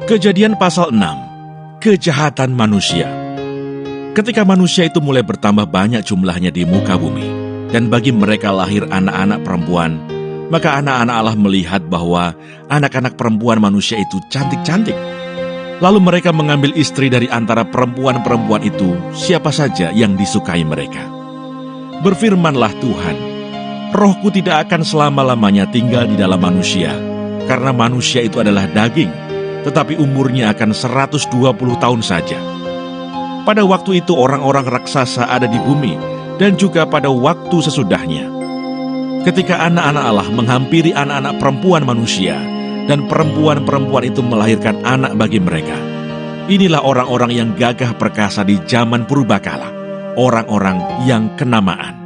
Kejadian pasal 6. Kejahatan manusia. Ketika manusia itu mulai bertambah banyak jumlahnya di muka bumi, dan bagi mereka lahir anak-anak perempuan, maka anak-anak Allah melihat bahwa anak-anak perempuan manusia itu cantik-cantik. Lalu mereka mengambil istri dari antara perempuan-perempuan itu, siapa saja yang disukai mereka. Berfirmanlah Tuhan, Rohku tidak akan selama-lamanya tinggal di dalam manusia, karena manusia itu adalah daging, tetapi umurnya akan 120 tahun saja. Pada waktu itu orang-orang raksasa ada di bumi, dan juga pada waktu sesudahnya. Ketika anak-anak Allah menghampiri anak-anak perempuan manusia, dan perempuan-perempuan itu melahirkan anak bagi mereka. Inilah orang-orang yang gagah perkasa di zaman purbakala, orang-orang yang kenamaan.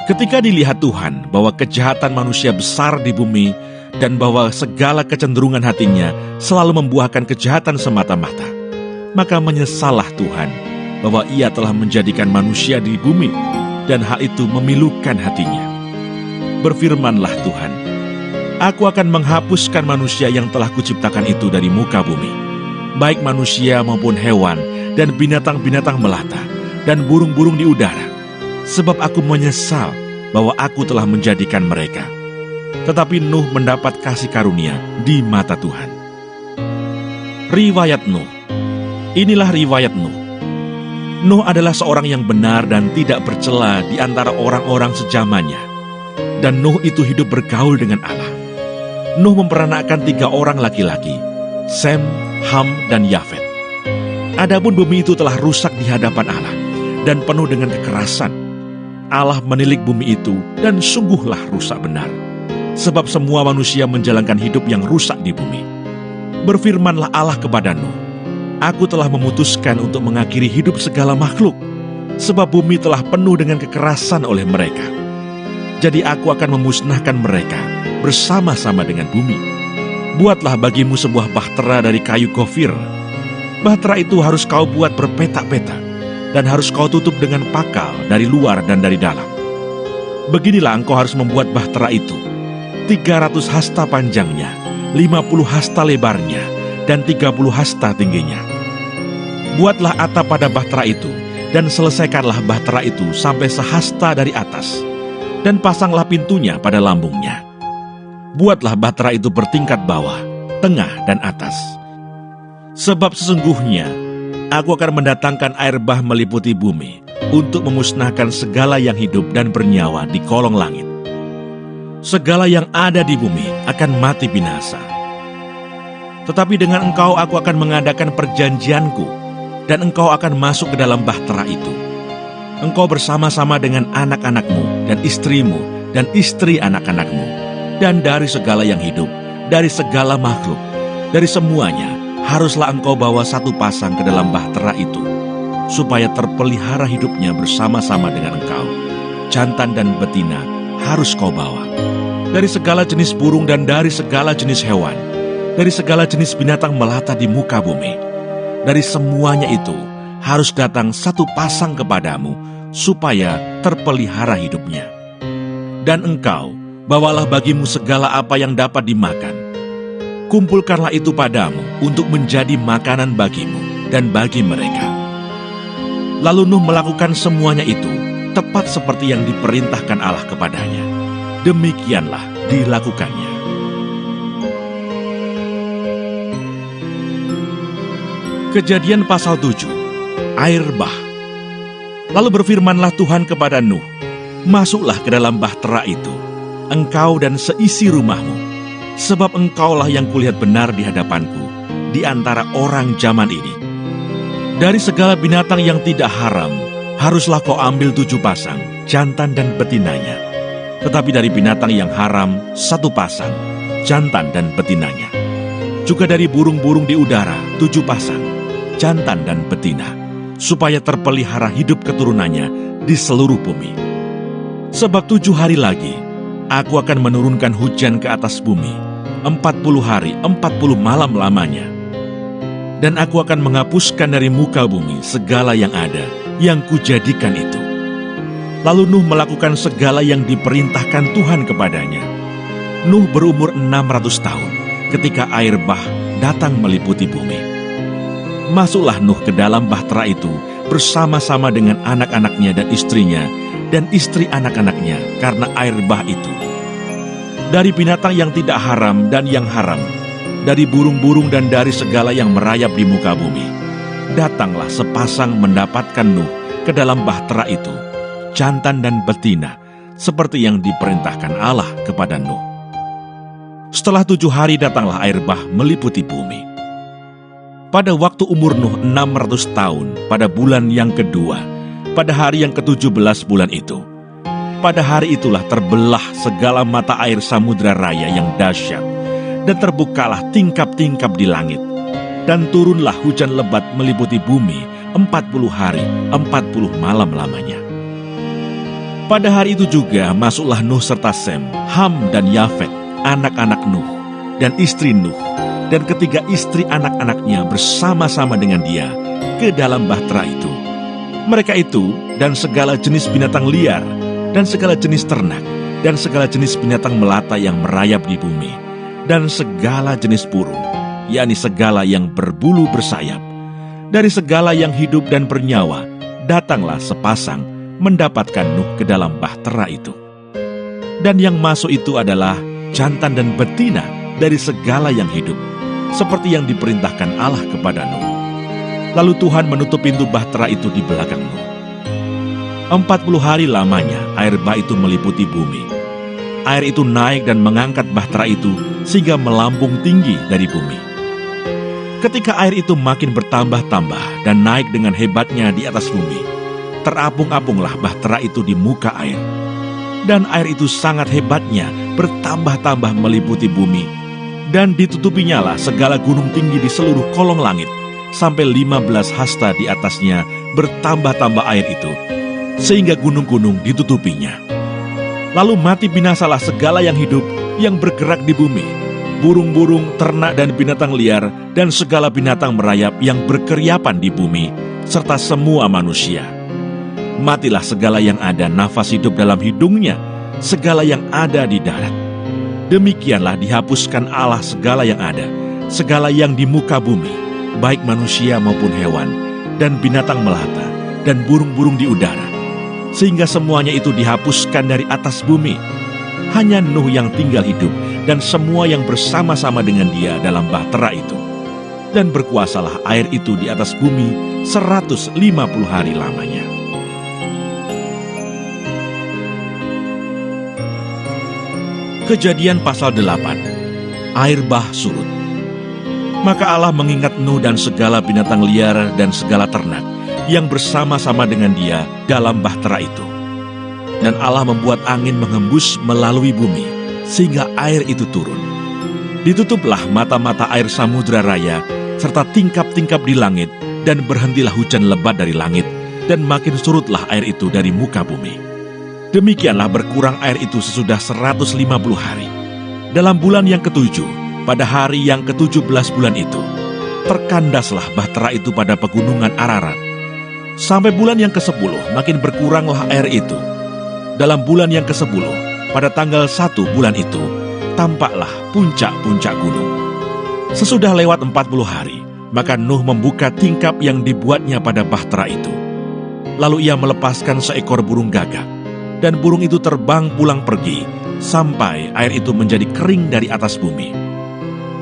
Ketika dilihat Tuhan bahwa kejahatan manusia besar di bumi, dan bahwa segala kecenderungan hatinya selalu membuahkan kejahatan semata-mata, maka menyesallah Tuhan bahwa Ia telah menjadikan manusia di bumi, dan hal itu memilukan hatinya. Berfirmanlah Tuhan, Aku akan menghapuskan manusia yang telah kuciptakan itu dari muka bumi, baik manusia maupun hewan, dan binatang-binatang melata, dan burung-burung di udara, sebab aku menyesal bahwa aku telah menjadikan mereka. Tetapi Nuh mendapat kasih karunia di mata Tuhan. Riwayat Nuh. Inilah riwayat Nuh. Nuh adalah seorang yang benar dan tidak bercela di antara orang-orang sejamannya. Dan Nuh itu hidup bergaul dengan Allah. Nuh memperanakkan 3 orang laki-laki, Sem, Ham, dan Yafet. Adapun bumi itu telah rusak di hadapan Allah dan penuh dengan kekerasan. Allah menilik bumi itu dan sungguhlah rusak benar. Sebab semua manusia menjalankan hidup yang rusak di bumi. Berfirmanlah Allah kepada Nuh, Aku telah memutuskan untuk mengakhiri hidup segala makhluk, sebab bumi telah penuh dengan kekerasan oleh mereka. Jadi aku akan memusnahkan mereka bersama-sama dengan bumi. Buatlah bagimu sebuah bahtera dari kayu gofir. Bahtera itu harus kau buat berpetak-petak, dan harus kau tutup dengan pakal dari luar dan dari dalam. Beginilah engkau harus membuat bahtera itu. 300 hasta panjangnya, 50 hasta lebarnya, dan 30 hasta tingginya. Buatlah atap pada bahtera itu, dan selesaikanlah bahtera itu sampai sehasta dari atas, dan pasanglah pintunya pada lambungnya. Buatlah bahtera itu bertingkat bawah, tengah, dan atas. Sebab sesungguhnya, aku akan mendatangkan air bah meliputi bumi, untuk memusnahkan segala yang hidup dan bernyawa di kolong langit. Segala yang ada di bumi akan mati binasa. Tetapi dengan engkau aku akan mengadakan perjanjianku, dan engkau akan masuk ke dalam bahtera itu. Engkau bersama-sama dengan anak-anakmu, dan istrimu, dan istri anak-anakmu, dan dari segala yang hidup, dari segala makhluk, dari semuanya, haruslah engkau bawa 1 pasang ke dalam bahtera itu, supaya terpelihara hidupnya bersama-sama dengan engkau. Jantan dan betina harus kau bawa. Dari segala jenis burung dan dari segala jenis hewan, dari segala jenis binatang melata di muka bumi, dari semuanya itu harus datang 1 pasang kepadamu, supaya terpelihara hidupnya. Dan engkau, bawalah bagimu segala apa yang dapat dimakan. Kumpulkanlah itu padamu untuk menjadi makanan bagimu dan bagi mereka. Lalu Nuh melakukan semuanya itu, tepat seperti yang diperintahkan Allah kepadanya. Demikianlah dilakukannya. Kejadian pasal 7. Air bah. Lalu berfirmanlah Tuhan kepada Nuh, Masuklah ke dalam bahtera itu, engkau dan seisi rumahmu, sebab engkaulah yang kulihat benar di hadapanku, di antara orang zaman ini. Dari segala binatang yang tidak haram, haruslah kau ambil 7 pasang, jantan dan betinanya. Tetapi dari binatang yang haram, 1 pasang, jantan dan betinanya. Juga dari burung-burung di udara, 7 pasang, jantan dan betina, supaya terpelihara hidup keturunannya di seluruh bumi. Sebab 7 hari lagi, aku akan menurunkan hujan ke atas bumi, 40 hari, 40 malam lamanya. Dan aku akan menghapuskan dari muka bumi segala yang ada, yang kujadikan itu. Lalu Nuh melakukan segala yang diperintahkan Tuhan kepadanya. Nuh berumur 600 tahun ketika air bah datang meliputi bumi. Masuklah Nuh ke dalam bahtera itu bersama-sama dengan anak-anaknya dan istrinya, dan istri anak-anaknya karena air bah itu. Dari binatang yang tidak haram dan yang haram, dari burung-burung dan dari segala yang merayap di muka bumi, datanglah sepasang mendapatkan Nuh ke dalam bahtera itu, jantan dan betina, seperti yang diperintahkan Allah kepada Nuh. Setelah 7 hari datanglah air bah meliputi bumi. Pada waktu umur Nuh 600 tahun, pada bulan yang kedua, pada hari yang ke-17 bulan itu, pada hari itulah terbelah segala mata air samudra raya yang dahsyat, dan terbukalah tingkap-tingkap di langit, dan turunlah hujan lebat meliputi bumi 40 hari, 40 malam lamanya. Pada hari itu juga masuklah Nuh serta Sem, Ham dan Yafet, anak-anak Nuh, dan istri Nuh, dan ketiga istri anak-anaknya bersama-sama dengan dia ke dalam bahtera itu. Mereka itu dan segala jenis binatang liar, dan segala jenis ternak, dan segala jenis binatang melata yang merayap di bumi, dan segala jenis burung, yakni segala yang berbulu bersayap. Dari segala yang hidup dan bernyawa, datanglah sepasang mendapatkan Nuh ke dalam bahtera itu. Dan yang masuk itu adalah jantan dan betina dari segala yang hidup, seperti yang diperintahkan Allah kepada Nuh. Lalu Tuhan menutup pintu bahtera itu di belakang Nuh. 40 hari lamanya air bah itu meliputi bumi. Air itu naik dan mengangkat bahtera itu sehingga melambung tinggi dari bumi. Ketika air itu makin bertambah-tambah dan naik dengan hebatnya di atas bumi, terapung-apunglah bahtera itu di muka air. Dan air itu sangat hebatnya bertambah-tambah meliputi bumi, dan ditutupinyalah segala gunung tinggi di seluruh kolong langit, sampai 15 hasta di atasnya bertambah-tambah air itu, sehingga gunung-gunung ditutupinya. Lalu mati binasalah segala yang hidup yang bergerak di bumi, burung-burung, ternak dan binatang liar, dan segala binatang merayap yang berkeriapan di bumi, serta semua manusia. Matilah segala yang ada nafas hidup dalam hidungnya, segala yang ada di darat. Demikianlah dihapuskan Allah segala yang ada, segala yang di muka bumi, baik manusia maupun hewan, dan binatang melata, dan burung-burung di udara, sehingga semuanya itu dihapuskan dari atas bumi. Hanya Nuh yang tinggal hidup, dan semua yang bersama-sama dengan dia dalam bahtera itu. Dan berkuasalah air itu di atas bumi 150 hari lamanya. Kejadian pasal 8. Air bah surut. Maka Allah mengingat Nuh dan segala binatang liar dan segala ternak yang bersama-sama dengan dia dalam bahtera itu. Dan Allah membuat angin menghembus melalui bumi, sehingga air itu turun. Ditutuplah mata-mata air samudra raya, serta tingkap-tingkap di langit, dan berhentilah hujan lebat dari langit, dan makin surutlah air itu dari muka bumi. Demikianlah berkurang air itu sesudah 150 hari. Dalam bulan yang ke-7, pada hari yang ke-17 bulan itu, terkandaslah bahtera itu pada pegunungan Ararat. Sampai bulan yang ke-10 makin berkuranglah air itu. Dalam bulan yang ke-10, pada tanggal 1 bulan itu, tampaklah puncak-puncak gunung. Sesudah lewat 40 hari, maka Nuh membuka tingkap yang dibuatnya pada bahtera itu. Lalu ia melepaskan seekor burung gagak, dan burung itu terbang pulang pergi, sampai air itu menjadi kering dari atas bumi.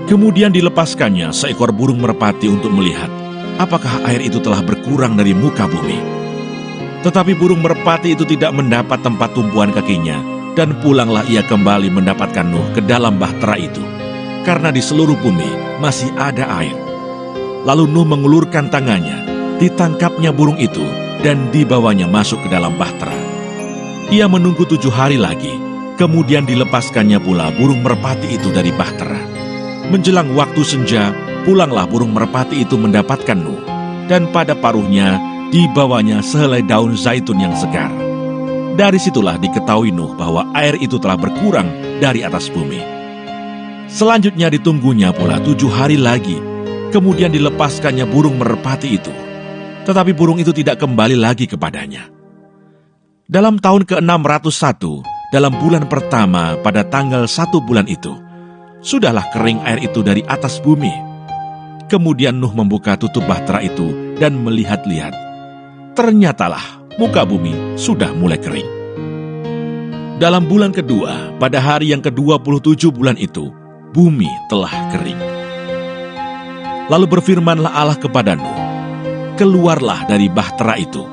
Kemudian dilepaskannya seekor burung merpati untuk melihat apakah air itu telah berkurang dari muka bumi. Tetapi burung merpati itu tidak mendapat tempat tumpuan kakinya, dan pulanglah ia kembali mendapatkan Nuh ke dalam bahtera itu, karena di seluruh bumi masih ada air. Lalu Nuh mengulurkan tangannya, ditangkapnya burung itu, dan dibawanya masuk ke dalam bahtera. Ia menunggu 7 hari lagi, kemudian dilepaskannya pula burung merpati itu dari bahtera. Menjelang waktu senja, pulanglah burung merpati itu mendapatkan Nuh, dan pada paruhnya dibawanya sehelai daun zaitun yang segar. Dari situlah diketahui Nuh bahwa air itu telah berkurang dari atas bumi. Selanjutnya ditunggunya pula 7 hari lagi, kemudian dilepaskannya burung merpati itu. Tetapi burung itu tidak kembali lagi kepadanya. Dalam tahun ke-601, dalam bulan pertama pada tanggal 1 bulan itu, sudahlah kering air itu dari atas bumi, Kemudian Nuh membuka tutup bahtera itu dan melihat-lihat. Ternyatalah muka bumi sudah mulai kering. Dalam bulan kedua, pada hari yang ke-27 bulan itu, bumi telah kering. Lalu berfirmanlah Allah kepada Nuh, "Keluarlah dari bahtera itu.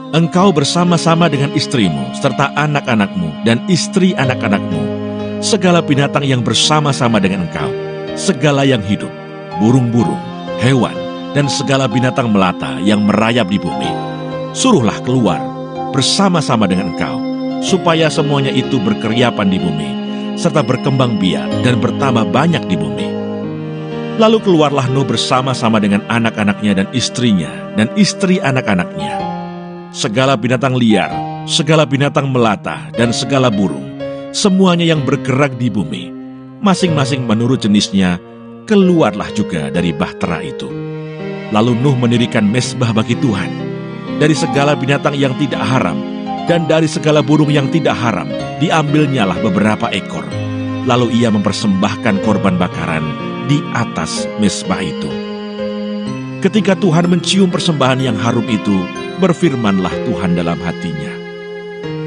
Engkau bersama-sama dengan istrimu, serta anak-anakmu dan istri anak-anakmu, segala binatang yang bersama-sama dengan engkau, segala yang hidup, burung-burung, hewan, dan segala binatang melata yang merayap di bumi. Suruhlah keluar bersama-sama dengan engkau, supaya semuanya itu berkeriapan di bumi, serta berkembang biak dan bertambah banyak di bumi." Lalu keluarlah Nuh bersama-sama dengan anak-anaknya dan istrinya dan istri anak-anaknya. Segala binatang liar, segala binatang melata, dan segala burung, semuanya yang bergerak di bumi, masing-masing menurut jenisnya, keluarlah juga dari bahtera itu. Lalu Nuh mendirikan mezbah bagi Tuhan. Dari segala binatang yang tidak haram, dan dari segala burung yang tidak haram, diambilnyalah beberapa ekor. Lalu ia mempersembahkan korban bakaran di atas mezbah itu. Ketika Tuhan mencium persembahan yang harum itu, berfirmanlah Tuhan dalam hatinya,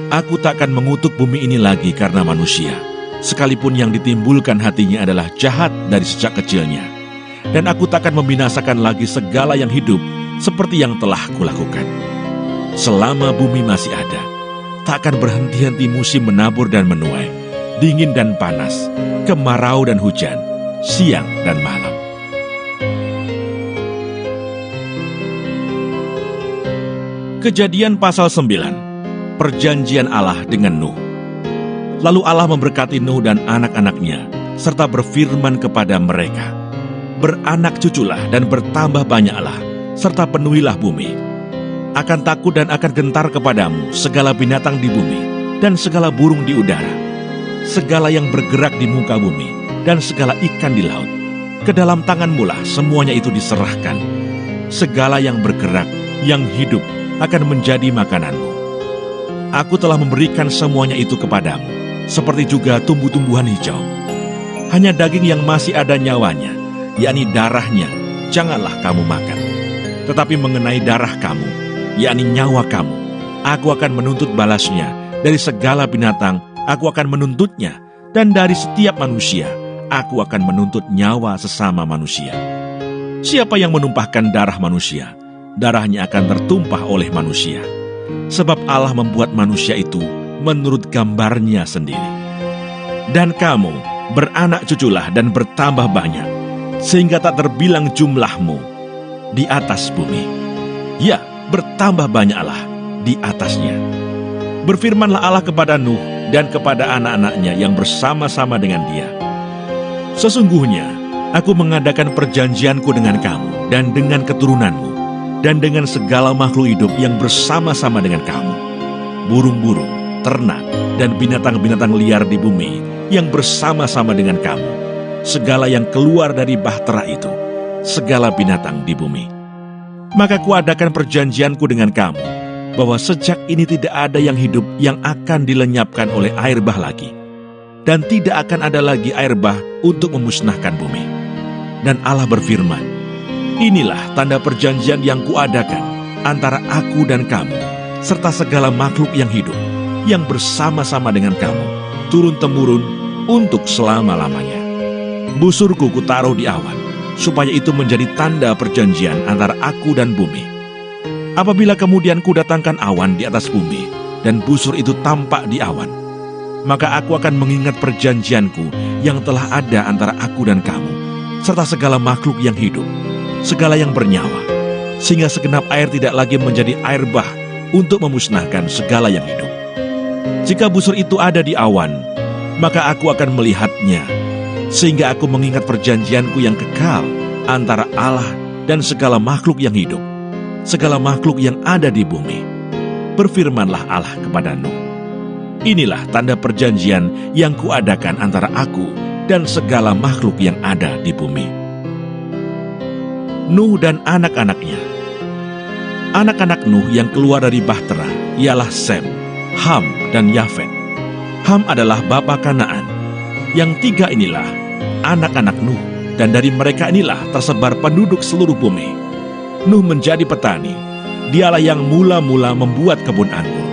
"Aku takkan mengutuk bumi ini lagi karena manusia, sekalipun yang ditimbulkan hatinya adalah jahat dari sejak kecilnya. Dan aku takkan membinasakan lagi segala yang hidup seperti yang telah kulakukan. Selama bumi masih ada, tak akan berhenti-henti musim menabur dan menuai, dingin dan panas, kemarau dan hujan, siang dan malam." Kejadian pasal 9, perjanjian Allah dengan Nuh. Lalu Allah memberkati Nuh dan anak-anaknya, serta berfirman kepada mereka, "Beranak cuculah dan bertambah banyaklah, serta penuhilah bumi. Akan takut dan akan gentar kepadamu segala binatang di bumi, dan segala burung di udara, segala yang bergerak di muka bumi, dan segala ikan di laut. Ke dalam tanganmulah semuanya itu diserahkan. Segala yang bergerak, yang hidup, akan menjadi makananmu. Aku telah memberikan semuanya itu kepadamu, seperti juga tumbuh-tumbuhan hijau. Hanya daging yang masih ada nyawanya, yakni darahnya, janganlah kamu makan. Tetapi mengenai darah kamu, yakni nyawa kamu, aku akan menuntut balasnya. Dari segala binatang, aku akan menuntutnya. Dan dari setiap manusia, aku akan menuntut nyawa sesama manusia. Siapa yang menumpahkan darah manusia, darahnya akan tertumpah oleh manusia. Sebab Allah membuat manusia itu menurut gambarnya sendiri. Dan kamu beranak cuculah dan bertambah banyak, sehingga tak terbilang jumlahmu di atas bumi. Ya, bertambah banyaklah di atasnya. Berfirmanlah Allah kepada Nuh dan kepada anak-anaknya yang bersama-sama dengan dia, "Sesungguhnya aku mengadakan perjanjianku dengan kamu dan dengan keturunanmu, dan dengan segala makhluk hidup yang bersama-sama dengan kamu, burung-burung, ternak, dan binatang-binatang liar di bumi yang bersama-sama dengan kamu, segala yang keluar dari bahtera itu, segala binatang di bumi. Maka kuadakan perjanjianku dengan kamu, bahwa sejak ini tidak ada yang hidup yang akan dilenyapkan oleh air bah lagi, dan tidak akan ada lagi air bah untuk memusnahkan bumi." Dan Allah berfirman, "Inilah tanda perjanjian yang kuadakan antara aku dan kamu, serta segala makhluk yang hidup, yang bersama-sama dengan kamu, turun-temurun untuk selama-lamanya. Busurku kutaruh di awan, supaya itu menjadi tanda perjanjian antara aku dan bumi. Apabila kemudian kudatangkan awan di atas bumi, dan busur itu tampak di awan, maka aku akan mengingat perjanjianku yang telah ada antara aku dan kamu, serta segala makhluk yang hidup, segala yang bernyawa, sehingga segenap air tidak lagi menjadi air bah untuk memusnahkan segala yang hidup. Jika busur itu ada di awan, maka aku akan melihatnya, sehingga aku mengingat perjanjianku yang kekal antara Allah dan segala makhluk yang hidup, segala makhluk yang ada di bumi." Berfirmanlah Allah kepada Nuh, "Inilah tanda perjanjian yang kuadakan antara aku dan segala makhluk yang ada di bumi." Nuh dan anak-anaknya. Anak-anak Nuh yang keluar dari bahtera ialah Sem, Ham, dan Yafet. Ham adalah bapa Kanaan. Yang tiga inilah anak-anak Nuh, dan dari mereka inilah tersebar penduduk seluruh bumi. Nuh menjadi petani, dialah yang mula-mula membuat kebun anggur.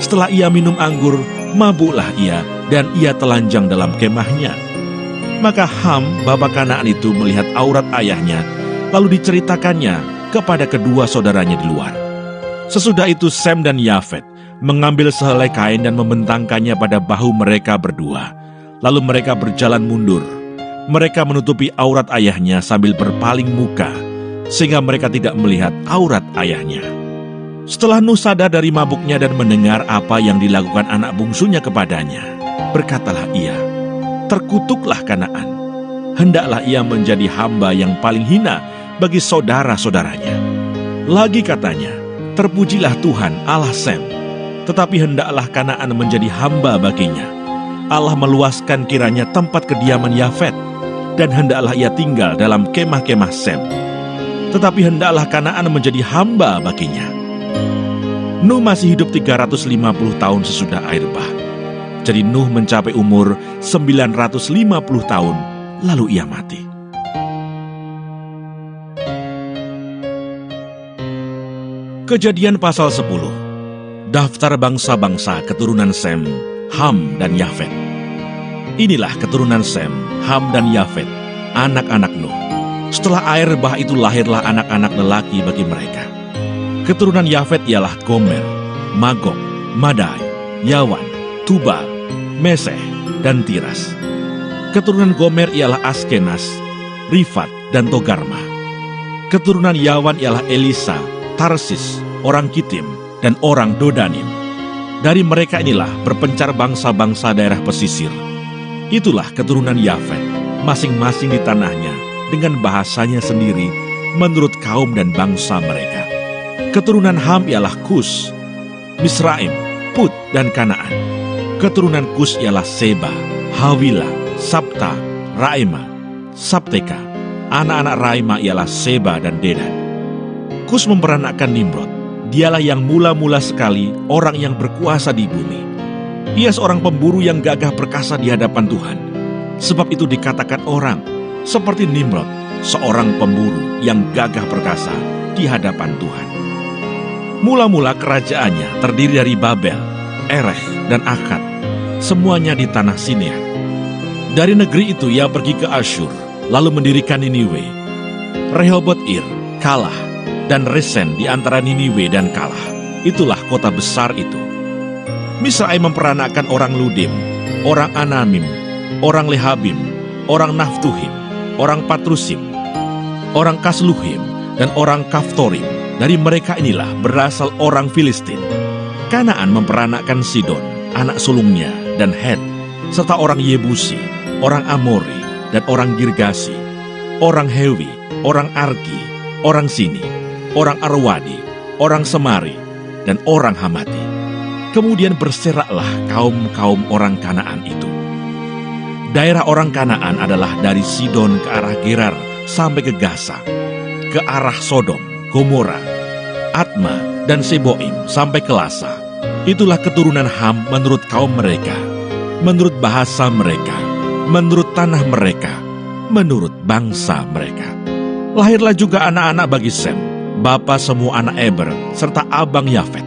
Setelah ia minum anggur, mabuklah ia, dan ia telanjang dalam kemahnya. Maka Ham, bapa Kanaan itu melihat aurat ayahnya, lalu diceritakannya kepada kedua saudaranya di luar. Sesudah itu Sem dan Yafet mengambil sehelai kain dan membentangkannya pada bahu mereka berdua. Lalu mereka berjalan mundur. Mereka menutupi aurat ayahnya sambil berpaling muka, sehingga mereka tidak melihat aurat ayahnya. Setelah Nuh sadar dari mabuknya dan mendengar apa yang dilakukan anak bungsunya kepadanya, berkatalah ia, "Terkutuklah Kanaan. Hendaklah ia menjadi hamba yang paling hina bagi saudara-saudaranya." Lagi katanya, "Terpujilah Tuhan Allah Sem, tetapi hendaklah Kanaan menjadi hamba baginya. Allah meluaskan kiranya tempat kediaman Yafet, dan hendaklah ia tinggal dalam kemah-kemah Sem. Tetapi hendaklah Kanaan menjadi hamba baginya." Nuh masih hidup 350 tahun sesudah air bah. Jadi Nuh mencapai umur 950 tahun, lalu ia mati. Kejadian pasal 10. Daftar bangsa-bangsa keturunan Sem, Ham, dan Yafet. Inilah keturunan Sem, Ham, dan Yafet, anak-anak Nuh. Setelah air bah itu lahirlah anak-anak lelaki bagi mereka. Keturunan Yafet ialah Gomer, Magog, Madai, Yawan, Tubal, Meseh, dan Tiras. Keturunan Gomer ialah Askenas, Rifat, dan Togarma. Keturunan Yawan ialah Elisa, Tarsis, orang Kitim, dan orang Dodanim. Dari mereka inilah berpencar bangsa-bangsa daerah pesisir. Itulah keturunan Yafet, masing-masing di tanahnya, dengan bahasanya sendiri, menurut kaum dan bangsa mereka. Keturunan Ham ialah Kus, Misraim, Put, dan Kanaan. Keturunan Kus ialah Seba, Hawila, Sabta, Raima, Sabteka. Anak-anak Raima ialah Seba dan Dedan. Kus memperanakkan Nimrod. Dialah yang mula-mula sekali orang yang berkuasa di bumi. Ia seorang pemburu yang gagah perkasa di hadapan Tuhan. Sebab itu dikatakan orang, seperti Nimrod, seorang pemburu yang gagah perkasa di hadapan Tuhan. Mula-mula kerajaannya terdiri dari Babel, Erech, dan Akkad, semuanya di tanah Sinear. Dari negeri itu ia pergi ke Asyur, lalu mendirikan Niniwe. Rehoboth-ir, Kalah, dan Resen di antara Niniwe dan Kalah. Itulah kota besar itu. Misraim memperanakkan orang Ludim, orang Anamim, orang Lehabim, orang Naftuhim, orang Patrusim, orang Kasluhim, dan orang Kaftorim. Dari mereka inilah berasal orang Filistin. Kanaan memperanakkan Sidon, anak sulungnya, dan Het, serta orang Yebusi, orang Amori, dan orang Girgasi, orang Hewi, orang Arki, orang Sini, orang Arwadi, orang Semari, dan orang Hamati. Kemudian berseraklah kaum-kaum orang Kanaan itu. Daerah orang Kanaan adalah dari Sidon ke arah Gerar sampai ke Gaza, ke arah Sodom, Gomora, Atma, dan Seboim sampai ke Lasa. Itulah keturunan Ham menurut kaum mereka, menurut bahasa mereka, menurut tanah mereka, menurut bangsa mereka. Lahirlah juga anak-anak bagi Sem, bapa semua anak Eber, serta abang Yafet.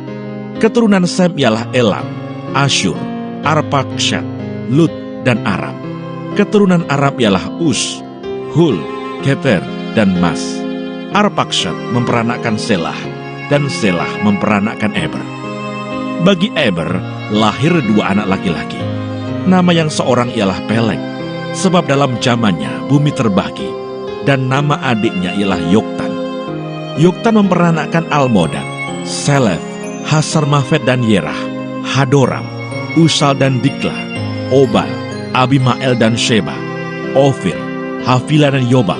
Keturunan Sem ialah Elam, Asyur, Arpaksyad, Lut, dan Aram. Keturunan Aram ialah Us, Hul, Geter, dan Mas. Arpaksyad memperanakkan Selah, dan Selah memperanakkan Eber. Bagi Eber lahir dua anak laki-laki. Nama yang seorang ialah Pelek, sebab dalam zamannya bumi terbagi, dan nama adiknya ialah Yoktan. Yoktan memperanakkan Almodad, Selef, Hasarmafet dan Yerah, Hadoram, Usal dan Dikla, Obal, Abimael dan Sheba, Ofir, Havila dan Yobab.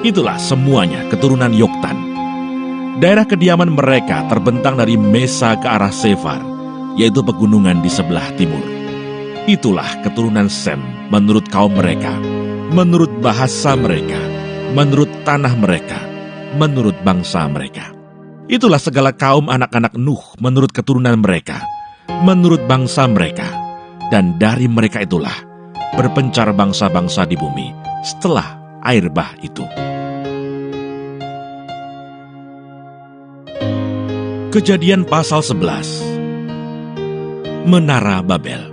Itulah semuanya keturunan Yoktan. Daerah kediaman mereka terbentang dari Mesa ke arah Sefar, yaitu pegunungan di sebelah timur. Itulah keturunan Sem menurut kaum mereka, menurut bahasa mereka, menurut tanah mereka, menurut bangsa mereka. Itulah segala kaum anak-anak Nuh menurut keturunan mereka, menurut bangsa mereka, dan dari mereka itulah berpencar bangsa-bangsa di bumi setelah air bah itu. Kejadian pasal 11. Menara Babel.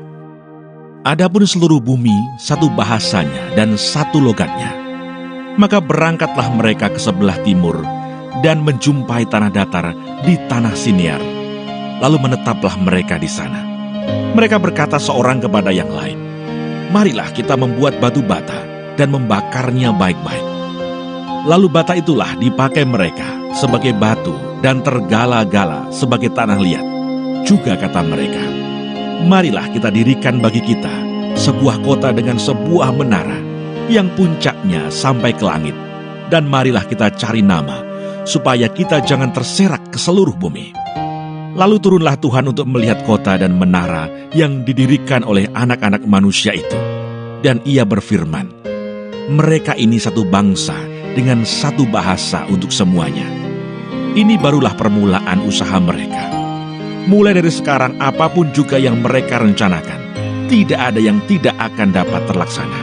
Adapun seluruh bumi satu bahasanya dan satu logatnya. Maka berangkatlah mereka ke sebelah timur dan menjumpai tanah datar di tanah Siniar. Lalu menetaplah mereka di sana. Mereka berkata seorang kepada yang lain, "Marilah kita membuat batu bata dan membakarnya baik-baik." Lalu bata itulah dipakai mereka sebagai batu dan tergala-gala sebagai tanah liat. Juga kata mereka, "Marilah kita dirikan bagi kita sebuah kota dengan sebuah menara yang puncaknya sampai ke langit. Dan marilah kita cari nama supaya kita jangan terserak ke seluruh bumi." Lalu turunlah Tuhan untuk melihat kota dan menara yang didirikan oleh anak-anak manusia itu. Dan ia berfirman, "Mereka ini satu bangsa dengan satu bahasa untuk semuanya. Ini barulah permulaan usaha mereka. Mulai dari sekarang apapun juga yang mereka rencanakan, tidak ada yang tidak akan dapat terlaksana.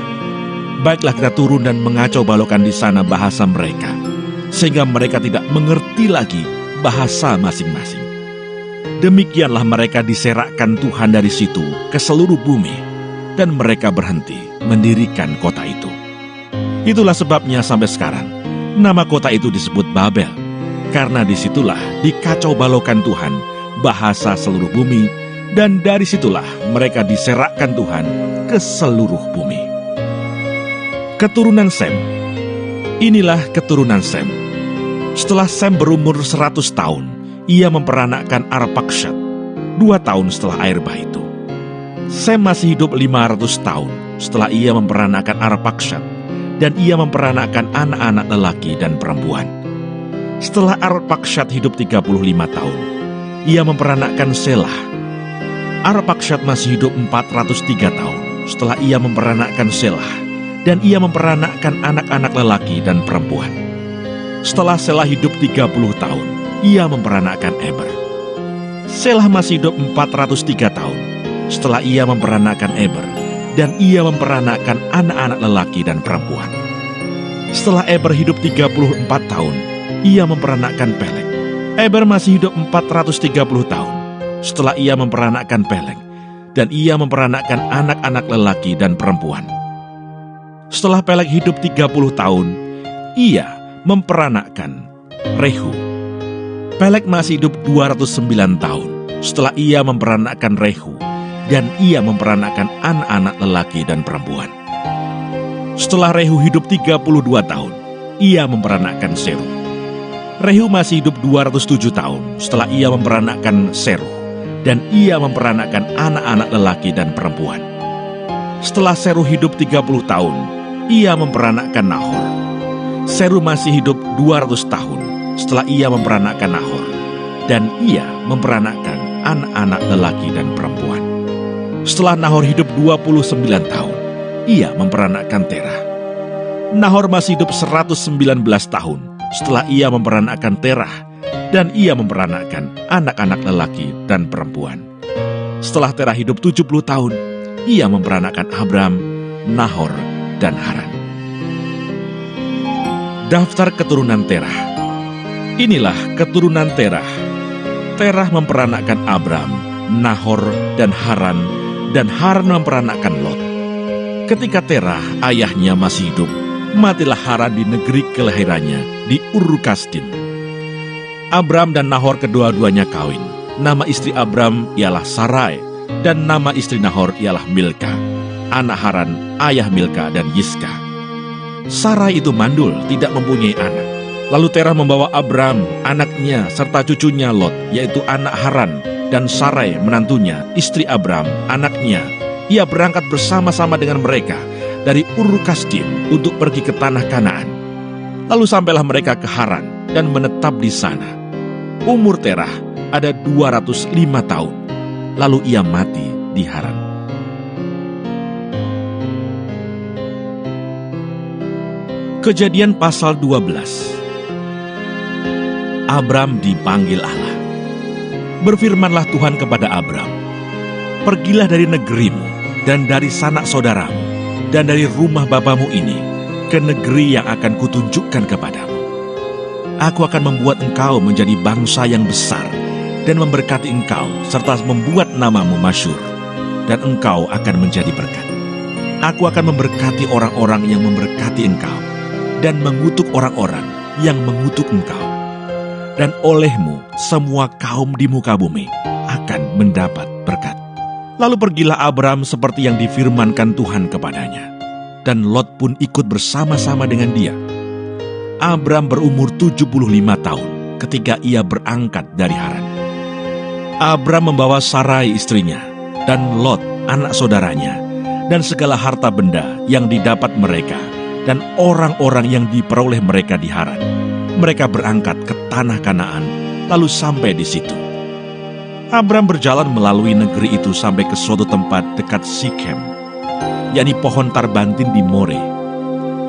Baiklah kita turun dan mengacau balokkan di sana bahasa mereka, sehingga mereka tidak mengerti lagi bahasa masing-masing." Demikianlah mereka diserakkan Tuhan dari situ ke seluruh bumi, dan mereka berhenti mendirikan kota itu. Itulah sebabnya sampai sekarang nama kota itu disebut Babel, karena disitulah dikacau balokkan Tuhan bahasa seluruh bumi, dan dari situlah mereka diserakkan Tuhan ke seluruh bumi. Keturunan Sem. Inilah keturunan Sem. Setelah Sem berumur 100 tahun, ia memperanakkan Arpakshad 2 tahun setelah air bah itu. Sem masih hidup 500 tahun setelah ia memperanakkan Arpakshad, dan ia memperanakkan anak-anak lelaki dan perempuan. Setelah Arpakshad hidup 35 tahun, ia memperanakkan Selah. Arpakshad masih hidup 403 tahun setelah ia memperanakkan Selah, dan ia memperanakkan anak-anak lelaki dan perempuan. Setelah Selah hidup 30 tahun, ia memperanakkan Eber. Selah masih hidup 403 tahun setelah ia memperanakkan Eber, dan ia memperanakkan anak-anak lelaki dan perempuan. Setelah Eber hidup 34 tahun, ia memperanakkan Peleg. Eber masih hidup 430 tahun setelah ia memperanakkan Peleg, dan ia memperanakkan anak-anak lelaki dan perempuan. Setelah Peleg hidup 30 tahun, ia memperanakkan Rehu. Peleg masih hidup 209 tahun setelah ia memperanakkan Rehu, dan ia memperanakkan anak-anak lelaki dan perempuan. Setelah Rehu hidup 32 tahun, ia memperanakkan Seruh. Rehu masih hidup 207 tahun setelah ia memperanakkan Seruh, dan ia memperanakkan anak-anak lelaki dan perempuan. Setelah Seruh hidup 30 tahun, ia memperanakkan Nahor. Seruh masih hidup 200 tahun setelah ia memperanakkan Nahor, dan ia memperanakkan anak-anak lelaki dan perempuan. Setelah Nahor hidup 29 tahun, ia memperanakkan Terah. Nahor masih hidup 119 tahun setelah ia memperanakkan Terah, dan ia memperanakkan anak-anak lelaki dan perempuan. Setelah Terah hidup 70 tahun, ia memperanakkan Abram, Nahor, dan Haran. Daftar keturunan Terah. Inilah keturunan Terah. Terah memperanakkan Abram, Nahor, dan Haran memperanakkan Lot. Ketika Terah ayahnya masih hidup, matilah Haran di negeri kelahirannya di Ur-Kasdim. Abram dan Nahor kedua-duanya kawin. Nama istri Abram ialah Sarai, dan nama istri Nahor ialah Milka, anak Haran, ayah Milka dan Yiska. Sarai itu mandul, tidak mempunyai anak. Lalu Terah membawa Abram, anaknya, serta cucunya Lot, yaitu anak Haran, dan Sarai, menantunya, istri Abram, anaknya. Ia berangkat bersama-sama dengan mereka dari Ur-Kasdim untuk pergi ke tanah Kanaan. Lalu sampailah mereka ke Haran dan menetap di sana. Umur Terah ada 205 tahun, lalu ia mati di Haran. Kejadian pasal 12. Abram dipanggil Allah. Berfirmanlah Tuhan kepada Abram, "Pergilah dari negerimu dan dari sanak saudaramu dan dari rumah bapamu ini ke negeri yang akan kutunjukkan kepadamu. Aku akan membuat engkau menjadi bangsa yang besar dan memberkati engkau serta membuat namamu masyhur, dan engkau akan menjadi berkat. Aku akan memberkati orang-orang yang memberkati engkau dan mengutuk orang-orang yang mengutuk engkau. Dan olehmu semua kaum di muka bumi akan mendapat berkat. Lalu pergilah Abram seperti yang difirmankan Tuhan kepadanya, dan Lot pun ikut bersama-sama dengan dia. Abram berumur 75 tahun ketika ia berangkat dari Haran. Abram membawa Sarai istrinya, dan Lot anak saudaranya, dan segala harta benda yang didapat mereka, dan orang-orang yang diperoleh mereka di Haran. Mereka berangkat ke tanah Kanaan, lalu sampai di situ. Abram berjalan melalui negeri itu sampai ke suatu tempat dekat Sikem, yakni pohon tarbantin di More.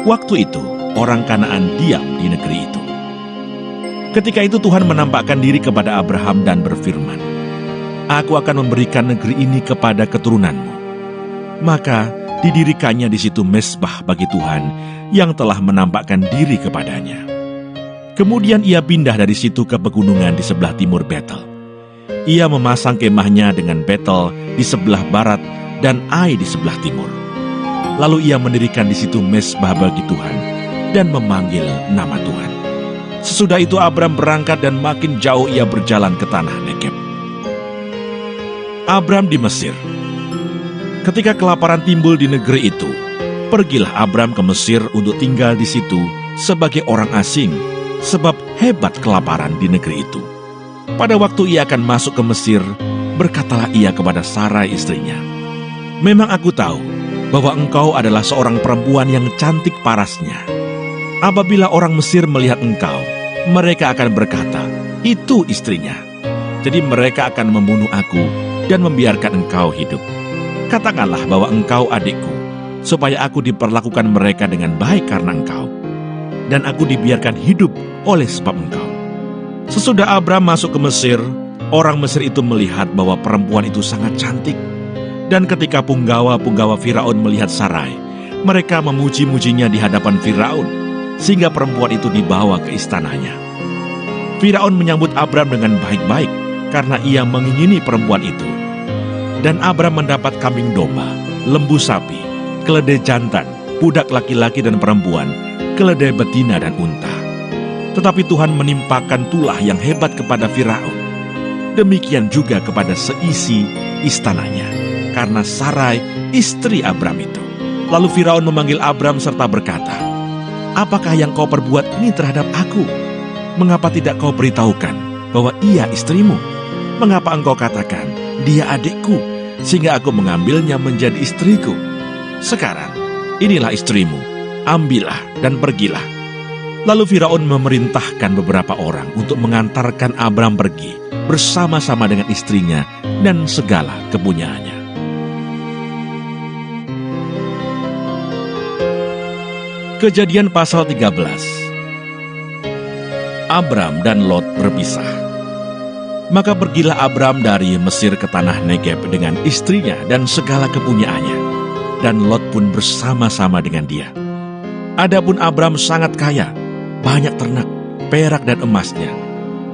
Waktu itu, orang Kanaan diam di negeri itu. Ketika itu Tuhan menampakkan diri kepada Abraham dan berfirman, "Aku akan memberikan negeri ini kepada keturunanmu." Maka didirikannya di situ mezbah bagi Tuhan yang telah menampakkan diri kepadanya. Kemudian ia pindah dari situ ke pegunungan di sebelah timur Betel. Ia memasang kemahnya dengan Betel di sebelah barat dan Ai di sebelah timur. Lalu ia mendirikan di situ mezbah bagi Tuhan dan memanggil nama Tuhan. Sesudah itu Abram berangkat dan makin jauh ia berjalan ke tanah Negeb. Abram di Mesir. Ketika kelaparan timbul di negeri itu, pergilah Abram ke Mesir untuk tinggal di situ sebagai orang asing, sebab hebat kelaparan di negeri itu. Pada waktu ia akan masuk ke Mesir, berkatalah ia kepada Sarai istrinya, "Memang aku tahu bahwa engkau adalah seorang perempuan yang cantik parasnya. Apabila orang Mesir melihat engkau, mereka akan berkata, 'Itu istrinya.' Jadi mereka akan membunuh aku dan membiarkan engkau hidup. Katakanlah bahwa engkau adikku, supaya aku diperlakukan mereka dengan baik karena engkau, dan aku dibiarkan hidup oleh sebab engkau." Sesudah Abram masuk ke Mesir, orang Mesir itu melihat bahwa perempuan itu sangat cantik. Dan ketika punggawa-punggawa Firaun melihat Sarai, mereka memuji-mujinya di hadapan Firaun, sehingga perempuan itu dibawa ke istananya. Firaun menyambut Abram dengan baik-baik, karena ia mengingini perempuan itu. Dan Abram mendapat kambing domba, lembu sapi, keledai jantan, budak laki-laki dan perempuan, keledai betina dan unta. Tetapi Tuhan menimpakan tulah yang hebat kepada Firaun. Demikian juga kepada seisi istananya, karena Sarai istri Abram itu. Lalu Firaun memanggil Abram serta berkata, "Apakah yang kau perbuat ini terhadap aku? Mengapa tidak kau beritahukan bahwa ia istrimu? Mengapa engkau katakan, dia adikku, sehingga aku mengambilnya menjadi istriku? Sekarang, inilah istrimu, ambillah dan pergilah." Lalu Firaun memerintahkan beberapa orang untuk mengantarkan Abram pergi bersama-sama dengan istrinya dan segala kepunyaannya. Kejadian pasal 13. Abram dan Lot berpisah. Maka pergilah Abram dari Mesir ke tanah Negeb dengan istrinya dan segala kepunyaannya, dan Lot pun bersama-sama dengan dia. Adapun Abram sangat kaya, banyak ternak, perak dan emasnya.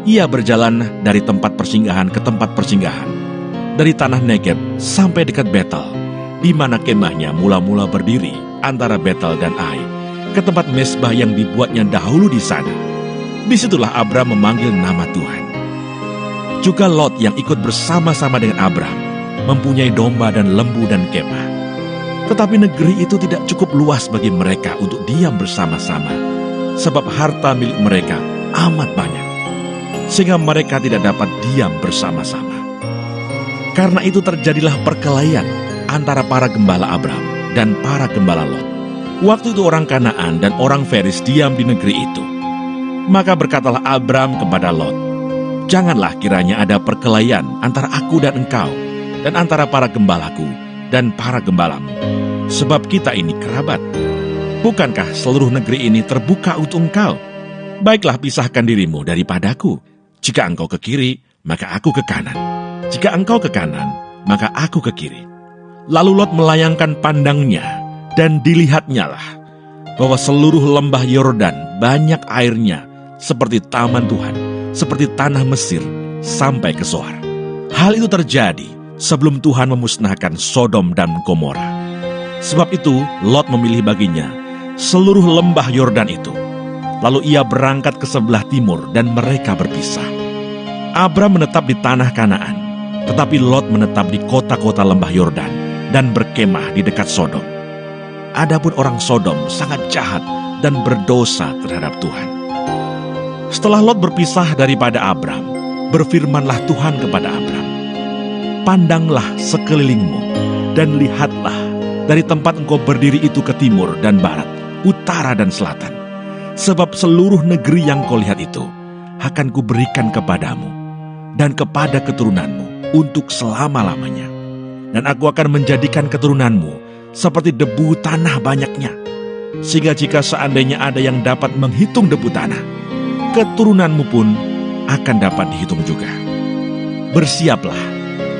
Ia berjalan dari tempat persinggahan ke tempat persinggahan, dari tanah Negeb sampai dekat Betel, di mana kemahnya mula-mula berdiri antara Betel dan Ai, ke tempat mezbah yang dibuatnya dahulu di sana. Disitulah Abram memanggil nama Tuhan. Juga Lot yang ikut bersama-sama dengan Abram, mempunyai domba dan lembu dan kemah. Tetapi negeri itu tidak cukup luas bagi mereka untuk diam bersama-sama, sebab harta milik mereka amat banyak, sehingga mereka tidak dapat diam bersama-sama. Karena itu terjadilah perkelahian antara para gembala Abram dan para gembala Lot. Waktu itu orang Kanaan dan orang Feris diam di negeri itu. Maka berkatalah Abram kepada Lot, "Janganlah kiranya ada perkelahian antara aku dan engkau, dan antara para gembalaku dan para gembalamu, sebab kita ini kerabat. Bukankah seluruh negeri ini terbuka untuk engkau? Baiklah pisahkan dirimu daripadaku. Jika engkau ke kiri, maka aku ke kanan. Jika engkau ke kanan, maka aku ke kiri." Lalu Lot melayangkan pandangnya, dan dilihatnyalah bahwa seluruh lembah Yordan banyak airnya seperti taman Tuhan, seperti tanah Mesir sampai ke Zoar. Hal itu terjadi sebelum Tuhan memusnahkan Sodom dan Gomora. Sebab itu Lot memilih baginya seluruh lembah Yordan itu. Lalu ia berangkat ke sebelah timur dan mereka berpisah. Abram menetap di tanah Kanaan, tetapi Lot menetap di kota-kota lembah Yordan dan berkemah di dekat Sodom. Adapun orang Sodom sangat jahat dan berdosa terhadap Tuhan. Setelah Lot berpisah daripada Abram, berfirmanlah Tuhan kepada Abram, "Pandanglah sekelilingmu dan lihatlah dari tempat engkau berdiri itu ke timur dan barat, utara dan selatan. Sebab seluruh negeri yang kau lihat itu akan kuberikan kepadamu dan kepada keturunanmu untuk selama-lamanya. Dan aku akan menjadikan keturunanmu seperti debu tanah banyaknya, sehingga jika seandainya ada yang dapat menghitung debu tanah, keturunanmu pun akan dapat dihitung juga. Bersiaplah,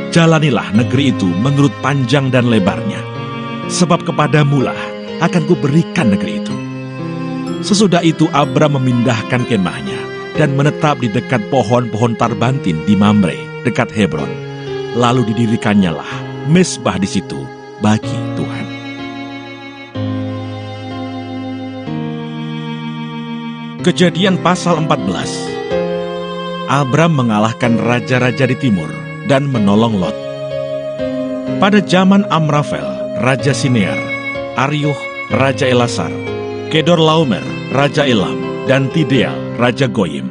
jalanilah negeri itu menurut panjang dan lebarnya, sebab kepadamulah akan kuberikan negeri itu." Sesudah itu Abram memindahkan kemahnya dan menetap di dekat pohon-pohon tarbantin di Mamre, dekat Hebron. Lalu didirikannya lah mezbah di situ bagi Tuhan. Kejadian pasal 14. Abram mengalahkan raja-raja di timur dan menolong Lot. Pada zaman Amrafel, Raja Sinear, Aryuh, Raja Elasar, Kedorlaomer, Raja Elam, dan Tideal, Raja Goyim,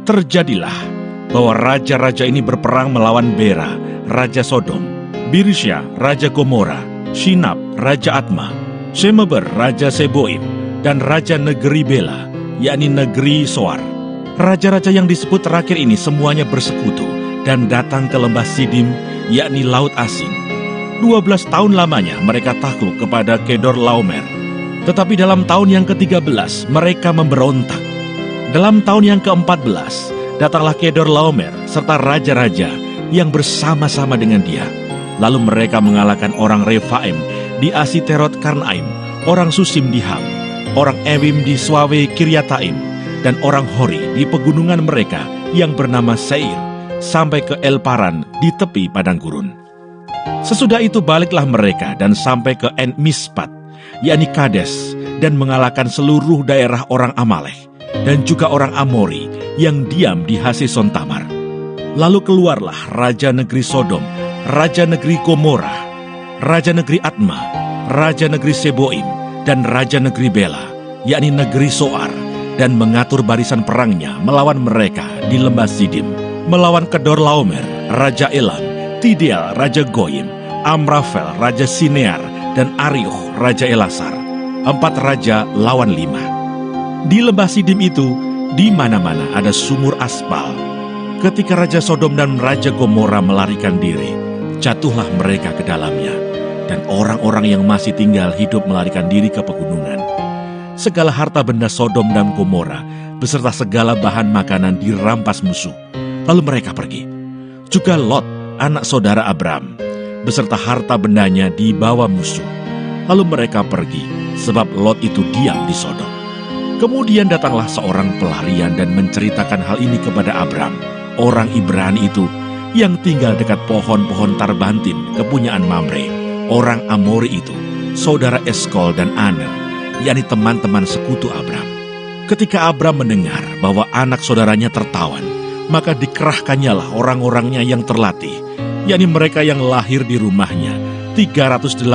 terjadilah bahwa raja-raja ini berperang melawan Bera, Raja Sodom, Birisya, Raja Gomora, Shinab, Raja Atma, Shemeber, Raja Seboim, dan Raja negeri Bela, yakni negeri Soar. Raja-raja yang disebut terakhir ini semuanya bersekutu dan datang ke lembah Sidim, yakni Laut Asin. 12 tahun lamanya mereka takluk kepada Kedorlaomer. Tetapi dalam tahun yang ke-13 mereka memberontak. Dalam tahun yang ke-14 datanglah Kedorlaomer serta raja-raja yang bersama-sama dengan dia. Lalu mereka mengalahkan orang Refaim di Asiterot Karnaim, orang Susim di Ham, orang Ewim di Swawe Kiryataim, dan orang Hori di pegunungan mereka yang bernama Seir, sampai ke El Paran di tepi padang gurun. Sesudah itu baliklah mereka dan sampai ke En Mispat, yakni Kades, dan mengalahkan seluruh daerah orang Amalek, dan juga orang Amori yang diam di Haseson Tamar. Lalu keluarlah Raja negeri Sodom, Raja negeri Gomora, Raja negeri Atma, Raja negeri Seboim, dan Raja negeri Bela, yakni negeri Soar, dan mengatur barisan perangnya melawan mereka di lembah Sidim, melawan Kedorlaomer, Raja Elam, Tideal, Raja Goyim, Amrafel, Raja Sinear, dan Aryuh, Raja Elasar. 4 raja lawan 5. Di lembah Sidim itu, di mana-mana ada sumur aspal. Ketika Raja Sodom dan Raja Gomora melarikan diri, jatuhlah mereka ke dalamnya, dan orang-orang yang masih tinggal hidup melarikan diri ke pegunungan. Segala harta benda Sodom dan Gomora beserta segala bahan makanan dirampas musuh. Lalu mereka pergi. Juga Lot, anak saudara Abram, beserta harta bendanya dibawa musuh. Lalu mereka pergi, sebab Lot itu diam di Sodom. Kemudian datanglah seorang pelarian dan menceritakan hal ini kepada Abram, orang Ibrani itu, yang tinggal dekat pohon-pohon tarbantin kepunyaan Mamre, orang Amori itu, saudara Eskol dan Aner, yakni teman-teman sekutu Abram. Ketika Abram mendengar bahwa anak saudaranya tertawan, maka dikerahkannyalah orang-orangnya yang terlatih, yakni mereka yang lahir di rumahnya, 318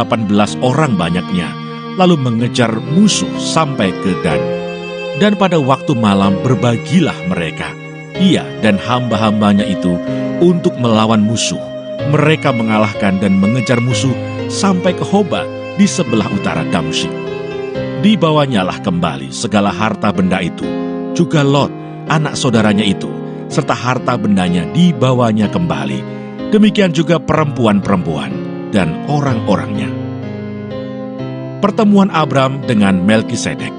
orang banyaknya, lalu mengejar musuh sampai ke Dan. Dan pada waktu malam berbagilah mereka, ia dan hamba-hambanya itu, untuk melawan musuh. Mereka mengalahkan dan mengejar musuh sampai ke Hoba di sebelah utara Damsyik. Dibawanyalah kembali segala harta benda itu, juga Lot, anak saudaranya itu, serta harta bendanya dibawanya kembali. Demikian juga perempuan-perempuan dan orang-orangnya. Pertemuan Abram dengan Melkisedek.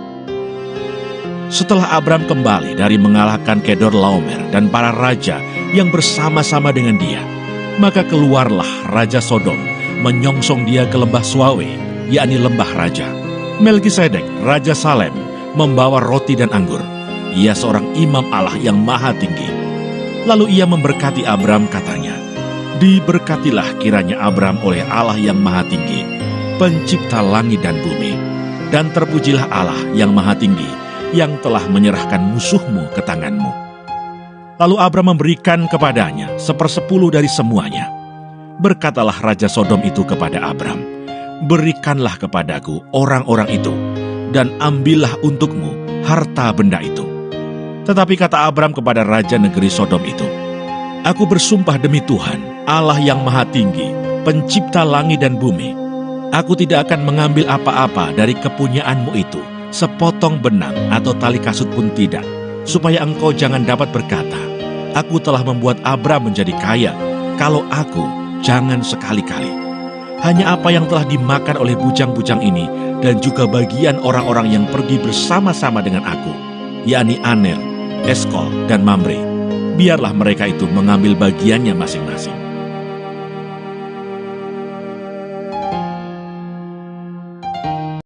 Setelah Abram kembali dari mengalahkan Kedorlaomer dan para raja yang bersama-sama dengan dia, maka keluarlah Raja Sodom menyongsong dia ke lembah Swawe, yakni lembah raja. Melkisedek, Raja Salem, membawa roti dan anggur. Ia seorang imam Allah yang maha tinggi. Lalu ia memberkati Abram, katanya, "Diberkatilah kiranya Abram oleh Allah yang maha tinggi, pencipta langit dan bumi. Dan terpujilah Allah yang maha tinggi, yang telah menyerahkan musuhmu ke tanganmu." Lalu Abram memberikan kepadanya 1/10 dari semuanya. Berkatalah Raja Sodom itu kepada Abram, "Berikanlah kepadaku orang-orang itu, dan ambillah untukmu harta benda itu." Tetapi kata Abram kepada Raja negeri Sodom itu, "Aku bersumpah demi Tuhan, Allah yang maha tinggi, pencipta langit dan bumi, aku tidak akan mengambil apa-apa dari kepunyaanmu itu, sepotong benang atau tali kasut pun tidak, supaya engkau jangan dapat berkata, 'Aku telah membuat Abram menjadi kaya,' kalau aku, jangan sekali-kali. Hanya apa yang telah dimakan oleh bujang-bujang ini, dan juga bagian orang-orang yang pergi bersama-sama dengan aku, yakni Aner, Eskol, dan Mamre, biarlah mereka itu mengambil bagiannya masing-masing."